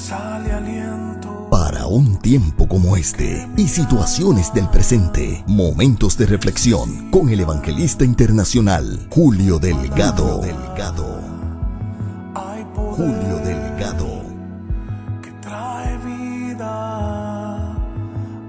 sale aliento. Para un tiempo como este y situaciones del presente, momentos de reflexión con el evangelista internacional Julio Delgado. Julio Delgado. Que trae vida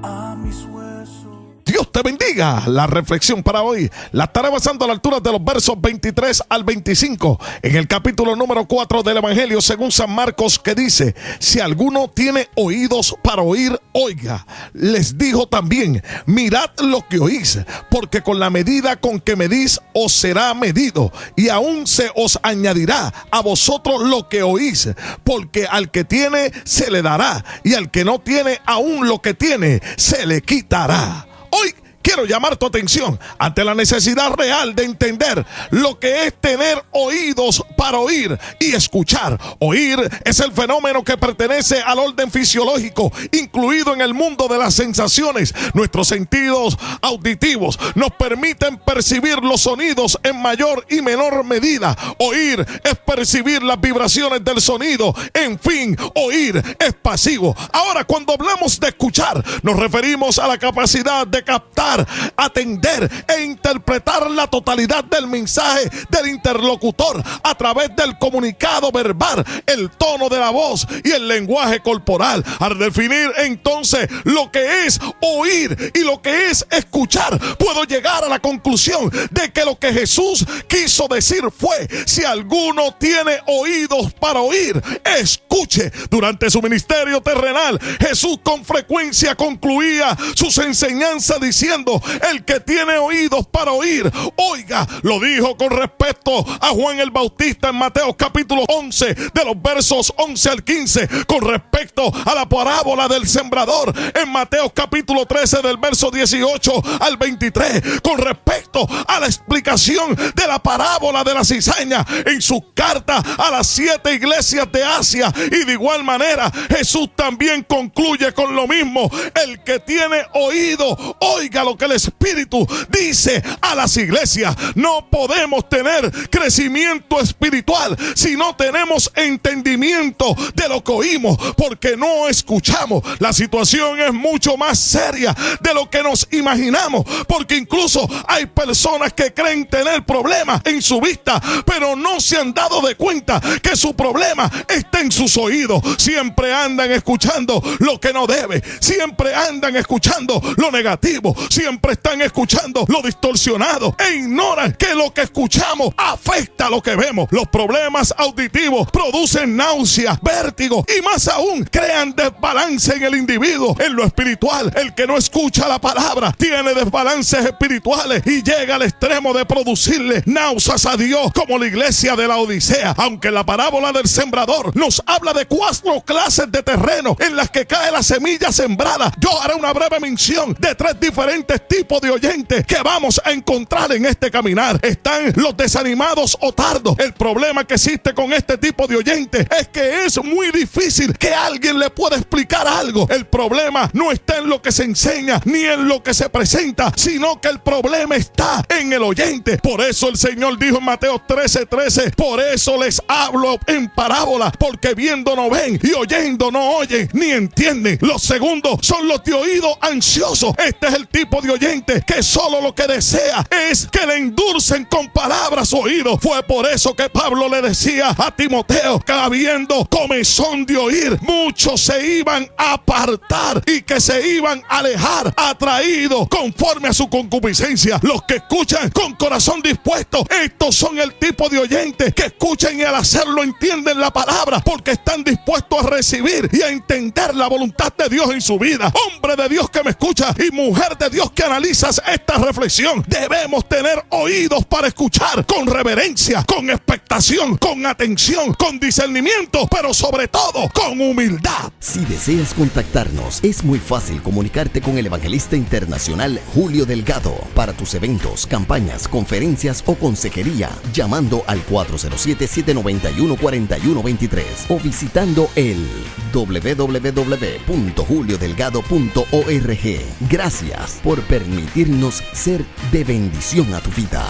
a mis huesos. Dios te bendiga. La reflexión para hoy la estaré basando a la altura de los versos 23 al 25 en el capítulo número 4 del Evangelio según San Marcos, que dice: si alguno tiene oídos para oír, oiga. Les dijo también: mirad lo que oís, porque con la medida con que medís os será medido, y aún se os añadirá a vosotros lo que oís, porque al que tiene se le dará, y al que no tiene, aún lo que tiene se le quitará. Hoy quiero llamar tu atención ante la necesidad real de entender lo que es tener oídos para oír y escuchar. Oír es el fenómeno que pertenece al orden fisiológico, incluido en el mundo de las sensaciones. Nuestros sentidos auditivos nos permiten percibir los sonidos en mayor y menor medida. Oír es percibir las vibraciones del sonido. En fin, oír es pasivo. Ahora, cuando hablamos de escuchar, nos referimos a la capacidad de captar, atender e interpretar la totalidad del mensaje del interlocutor a través del comunicado verbal, el tono de la voz y el lenguaje corporal. Al definir entonces lo que es oír y lo que es escuchar, puedo llegar a la conclusión de que lo que Jesús quiso decir fue: si alguno tiene oídos para oír, escuche. Durante su ministerio terrenal, Jesús con frecuencia concluía sus enseñanzas diciendo: el que tiene oídos para oír, oiga. Lo dijo con respecto a Juan el Bautista en Mateo capítulo 11 de los versos 11 al 15, con respecto a la parábola del sembrador en Mateo capítulo 13 del verso 18 al 23, con respecto a la explicación de la parábola de la cizaña en su carta a las 7 iglesias de Asia. Y de igual manera Jesús también concluye con lo mismo: el que tiene oído, oiga lo que el Espíritu dice a las iglesias. No podemos tener crecimiento espiritual si no tenemos entendimiento de lo que oímos, porque no escuchamos. La situación es mucho más seria de lo que nos imaginamos, porque incluso hay personas que creen tener problemas en su vista, pero no se han dado de cuenta que su problema está en sus oídos. Siempre andan escuchando lo que no debe, siempre andan escuchando lo negativo, siempre están escuchando lo distorsionado e ignoran que lo que escuchamos afecta a lo que vemos. Los problemas auditivos producen náusea, vértigo y más aún crean desbalance en el individuo. En lo espiritual, el que no escucha la palabra tiene desbalances espirituales y llega al extremo de producirle náuseas a Dios, como la iglesia de la Odisea. Aunque la parábola del sembrador nos habla de 4 clases de terreno en las que cae la semilla sembrada, yo haré una breve mención de 3 diferentes tipos de oyentes que vamos a encontrar en este caminar. Están los desanimados o tardos. El problema que existe con este tipo de oyentes es que es muy difícil que alguien le pueda explicar algo. El problema no está en lo que se enseña ni en lo que se presenta, sino que el problema está en el oyente. Por eso el Señor dijo en Mateo 13:13: por eso les hablo en parábola, porque viendo no ven y oyendo no oyen ni entienden. Los segundos son los de oído ansioso. Este es el tipo de oyente que solo lo que desea es que le endulcen con palabras su oído. Fue por eso que Pablo le decía a Timoteo que habiendo comezón de oír, muchos se iban a apartar y que se iban a alejar, atraídos conforme a su concupiscencia. Los que escuchan con corazón dispuesto, estos son el tipo de oyentes que escuchan y al hacerlo entienden la palabra, porque están dispuestos a recibir y a entender la voluntad de Dios en su vida. Hombre de Dios que me escucha y mujer de Dios que analizas esta reflexión, debemos tener oídos para escuchar con reverencia, con expectación, con atención, con discernimiento, pero sobre todo con humildad. Si deseas contactarnos, es muy fácil comunicarte con el evangelista internacional Julio Delgado para tus eventos, campañas, conferencias o consejería, llamando al 407-791-4123 o visitando el www.juliodelgado.org. Gracias por permitirnos ser de bendición a tu vida.